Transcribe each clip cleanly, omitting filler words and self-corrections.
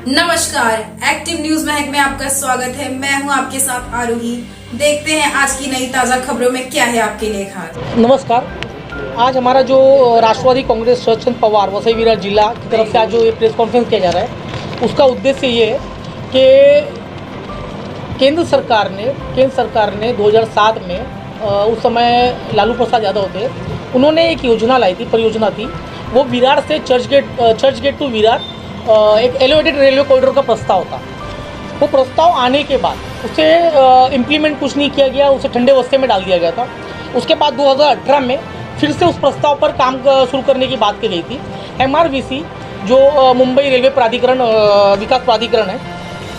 नमस्कार, active news महक में आपका स्वागत है। मैं हूं आपके साथ आरोही। देखते हैं आज की नई ताजा खबरों में क्या है आपके लिए खास। नमस्कार। आज हमारा जो राष्ट्रवादी कांग्रेस शरद पवार वसई विरार जिला की तरफ से आज जो ये प्रेस कॉन्फ्रेंस किया जा रहा है, उसका उद्देश्य ये है कि केंद्र सरकार ने 2007 में उस समय लालू प्रसाद यादव थे, उन्होंने एक योजना लाई थी, परियोजना थी, वो विरार से चर्च गेट टू विरार एक एलिवेटेड रेलवे कॉरिडोर का प्रस्ताव था। वो प्रस्ताव आने के बाद उसे इम्प्लीमेंट कुछ नहीं किया गया, उसे ठंडे बस्ते में डाल दिया गया था। उसके बाद 2018 में फिर से उस प्रस्ताव पर काम शुरू करने की बात की गई थी। MRVC जो मुंबई रेलवे प्राधिकरण विकास प्राधिकरण है,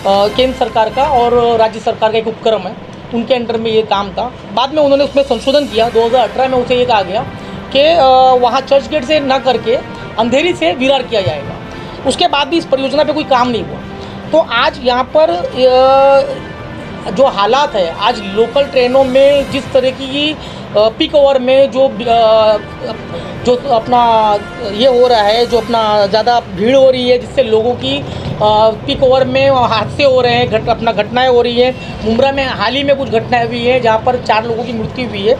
केंद्र सरकार का और राज्य सरकार का एक उपक्रम है, उनके अंडर में ये काम था। बाद में उन्होंने उसमें संशोधन किया। 2018 में उसे ये कहा गया कि वहाँ चर्च गेट से न करके अंधेरी से विरार किया जाएगा। उसके बाद भी इस परियोजना पे कोई काम नहीं हुआ। तो आज यहाँ पर जो हालात है, आज लोकल ट्रेनों में जिस तरह की पीक ओवर में जो अपना ये हो रहा है, जो अपना ज़्यादा भीड़ हो रही है, जिससे लोगों की पीक ओवर में हादसे हो रहे हैं, घटनाएं हो रही है। मुंब्रा में हाल ही में कुछ घटनाएं हुई है जहाँ पर 4 लोगों की मृत्यु हुई है।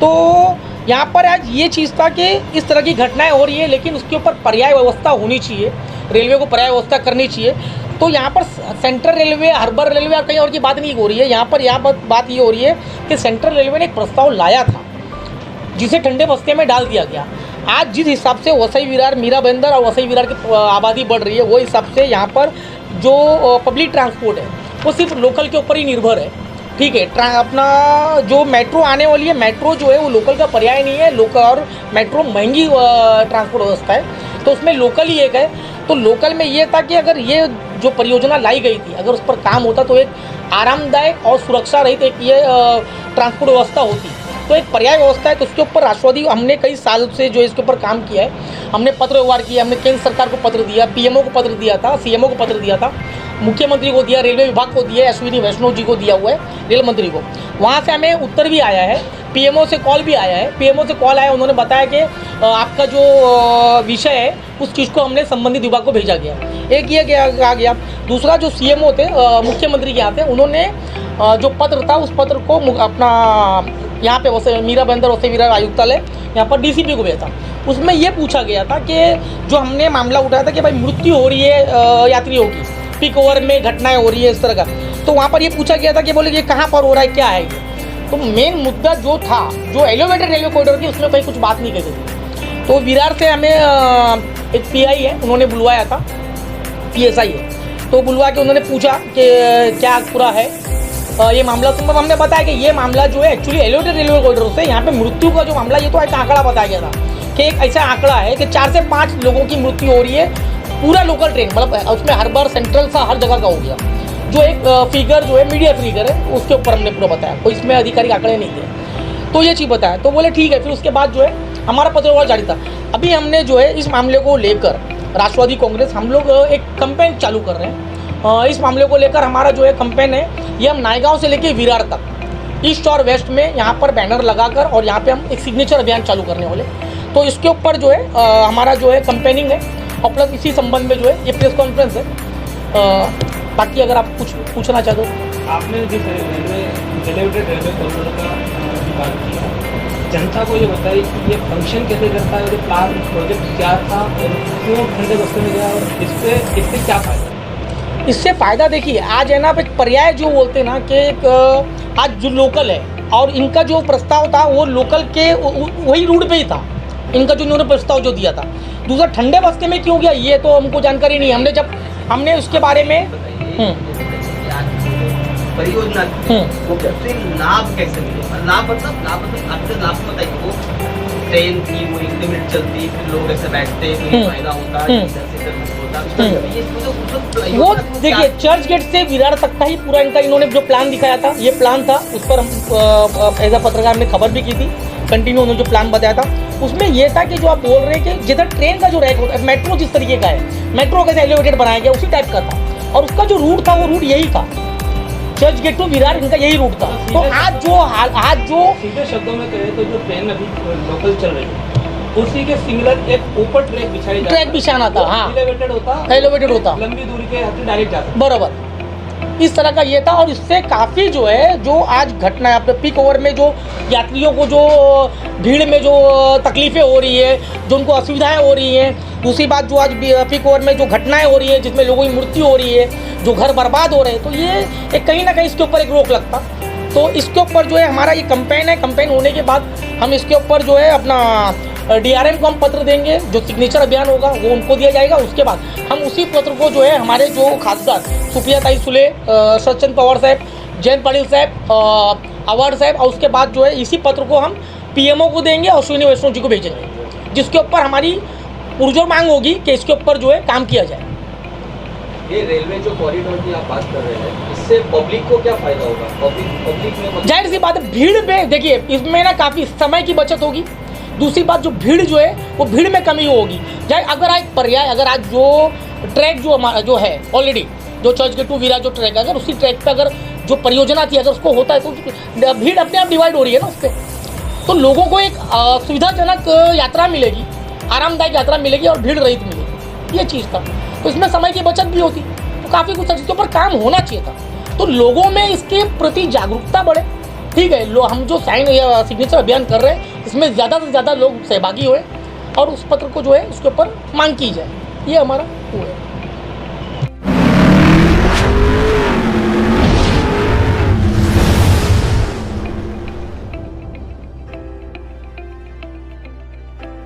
तो यहाँ पर आज ये चीज़ था कि इस तरह की घटनाएं हो रही है, लेकिन उसके ऊपर पर्याय व्यवस्था होनी चाहिए, रेलवे को पर्याय व्यवस्था करनी चाहिए। तो यहाँ पर सेंट्रल रेलवे, हार्बर रेलवे और कहीं और की बात नहीं हो रही है। यहाँ पर बात ये हो रही है कि सेंट्रल रेलवे ने एक प्रस्ताव लाया था, जिसे ठंडे बस्ते में डाल दिया गया। आज जिस हिसाब से वसई विरार, मीरा बंदर और वसई विरार की आबादी बढ़ रही है, वो हिसाब से यहाँ पर जो पब्लिक ट्रांसपोर्ट है वो सिर्फ लोकल के ऊपर ही निर्भर है। ठीक है, अपना जो मेट्रो आने वाली है, मेट्रो जो है वो लोकल का पर्याय नहीं है। लोकल और मेट्रो महंगी ट्रांसपोर्ट व्यवस्था है, तो उसमें लोकल ही एक है। तो लोकल में ये था कि अगर ये जो परियोजना लाई गई थी, अगर उस पर काम होता तो एक आरामदायक और सुरक्षा रहित एक ये ट्रांसपोर्ट व्यवस्था होती। तो एक पर्याय व्यवस्था है, तो उसके ऊपर राष्ट्रवादी हमने कई साल से जो इसके ऊपर काम किया है। हमने पत्र व्यवहार किया, हमने केंद्र सरकार को पत्र दिया, PMO को पत्र दिया था, CMO को पत्र दिया था, मुख्यमंत्री को दिया, रेलवे विभाग को दिया, अश्विनी वैष्णव जी को दिया हुआ है, रेल मंत्री को। वहाँ से हमें उत्तर भी आया है, PMO से कॉल भी आया है। PMO से कॉल आया, उन्होंने बताया कि आपका जो विषय है उस चीज़ को हमने संबंधित विभाग को भेजा गया। एक ये कहा गया। दूसरा जो CMO थे, मुख्यमंत्री के यहाँ थे, उन्होंने जो पत्र था उस पत्र को अपना यहाँ पे वैसे मीरा बंदर वसई विरार आयुक्तालय यहाँ पर DCP को भेजा था। उसमें ये पूछा गया था कि जो हमने मामला उठाया था कि भाई मृत्यु हो रही है यात्रियों की, पीक ओवर में घटनाएं हो रही है इस तरह का, तो वहाँ पर ये पूछा गया था कि बोले ये कहाँ पर हो रहा है, क्या है ये। तो मेन मुद्दा जो था, जो एलिवेटेड रेलवे कॉरिडोर की, उसमें कहीं कुछ बात नहीं कही थी। तो विरार से हमें एक PI है, उन्होंने बुलवाया था, PSI है, तो बुलवा के उन्होंने पूछा कि क्या पूरा है ये मामला। तो हमने बताया कि ये मामला जो है एक्चुअली एलिवेटेड रेलवे कॉरिडोर से यहाँ पे मृत्यु का जो मामला, ये तो एक आंकड़ा बताया गया था कि एक ऐसा आंकड़ा है कि 4 से 5 लोगों की मृत्यु हो रही है पूरा लोकल ट्रेन, मतलब उसमें हार्बर, सेंट्रल सा हर जगह का हो गया। जो एक फिगर जो है, मीडिया फिगर है, उसके ऊपर हमने पूरा बताया, कोई इसमें आधिकारिक आंकड़े नहीं थे। तो ये चीज़ बताया, तो बोले ठीक है। फिर उसके बाद जो है हमारा पत्रव्यवहार जारी था। अभी हमने जो है इस मामले को लेकर राष्ट्रवादी कांग्रेस हम लोग एक कैंपेन चालू कर रहे हैं। इस मामले को लेकर हमारा जो है कैंपेन है, ये हम नायगांव से लेकर विरार तक, ईस्ट और वेस्ट में यहाँ पर बैनर लगाकर और यहाँ पे हम एक सिग्नेचर अभियान चालू करने वाले। तो इसके ऊपर जो है हमारा जो है कैंपेनिंग है, और प्लस इसी संबंध में जो है ये प्रेस कॉन्फ्रेंस है। बाकी अगर आप कुछ पूछना चाहते हो। आपने जिस एलिवेटेड रेलवे कॉरिडोर का बात किया, जनता को ये बताइए कि ये फंक्शन कैसे करता है और ये प्लान प्रोजेक्ट क्या था और क्यों ठंडे बस्ते में गया, और इससे क्या फ़ायदा? इससे फ़ायदा देखिए, आज है ना एक पर्याय जो बोलते हैं ना कि एक आज जो लोकल है, और इनका जो प्रस्ताव था वो लोकल के वही रूट पे ही था, इनका जो इन्होंने प्रस्ताव जो दिया था। दूसरा ठंडे बस्ते में क्यों गया ये तो हमको जानकारी नहीं। हमने उसके बारे में परियोजना वो कैसे लाभ कैसे मिले, लाभ मतलब आपके लाभ बताइए। वो ट्रेन थी, वो इतने मिनट चलती, फिर लोग ऐसे बैठते, फिर फायदा होता है, वो देखिए चर्च गेट से विरार तक का ही पूरा इनका इन्होंने जो प्लान दिखाया था, ये प्लान था। उस पर हम एज अ पत्रकार ने खबर भी की थी, कंटिन्यू उन्होंने जो प्लान बताया था उसमें ये था कि जो आप बोल रहे हैं कि जिधर ट्रेन का जो रैक होता है, मेट्रो जिस तरीके का है, मेट्रो कैसे एलिवेटेड बनाया गया उसी टाइप का था, और उसका जो रूट था वो रूट यही था, चर्च गेट टू विरार, इनका यही रूट था। तो आज जो सीधे शब्दों में कहे तो जो ट्रेन अभी लोकल चल रही है उसी के सिमिलर एक ऊपर ट्रैक बिछाई जाती ट्रैक बिछाना था, हाँ। एलिवेटेड होता, एलिवेटेड होता, लंबी दूरी के यात्री डायरेक्ट जाते। बराबर इस तरह का ये था। और इससे काफ़ी जो है जो आज घटना है अपने पीक ओवर में जो यात्रियों को जो भीड़ में जो तकलीफ़ें हो रही है, जो उनको असुविधाएं हो रही हैं, दूसरी बात जो आज पीक ओवर में जो घटनाएं हो रही है जिसमें लोगों की मृत्यु हो रही है, जो घर बर्बाद हो रहे हैं, तो ये एक कहीं ना कहीं इसके ऊपर एक रोक लगता। तो इसके ऊपर जो है हमारा ये कैंपेन है। कैंपेन होने के बाद हम इसके ऊपर जो है अपना DRM को हम पत्र देंगे, जो सिग्नेचर अभियान होगा वो उनको दिया जाएगा। उसके बाद हम उसी पत्र को जो है हमारे जो खासदार सुप्रिया ताई सुले, शरदचंद्र पवार साहब, जयंत पाटिल साहब, अवार्ड साहब, और उसके बाद जो है इसी पत्र को हम PMO को देंगे और अश्विनी वैष्णव जी को भेजेंगे, जिसके ऊपर हमारी पुरजोर मांग होगी कि इसके ऊपर जो है काम किया जाए। ये रेलवे जो कॉरिडोर की आप बात कर रहे हैं, इससे पब्लिक को क्या फायदा होगा? पब्लिक में जाहिर सी बात है भीड़ में, देखिए इसमें ना काफ़ी समय की बचत होगी। दूसरी बात जो भीड़ जो है वो भीड़ में कमी होगी। चाहे अगर आज पर्याय, अगर आज जो ट्रैक जो हमारा जो है ऑलरेडी जो चर्च गेट टू विरार जो ट्रैक है, अगर उसी ट्रैक पे अगर जो परियोजना थी अगर उसको होता है तो भीड़ अपने आप डिवाइड हो रही है ना उससे, तो लोगों को एक सुविधाजनक यात्रा मिलेगी, आरामदायक यात्रा मिलेगी और भीड़ रहित मिलेगी, ये चीज़ था। तो इसमें समय की बचत भी होती, तो काफ़ी कुछ इसके ऊपर काम होना चाहिए था। तो लोगों में इसके प्रति जागरूकता बढ़े, ठीक है। हम जो साइन या सिग्नेचर अभियान कर रहे हैं इसमें ज़्यादा से ज़्यादा लोग सहभागी हुए और उस पत्र को जो है उसके ऊपर मांग की जाए, ये हमारा वो है।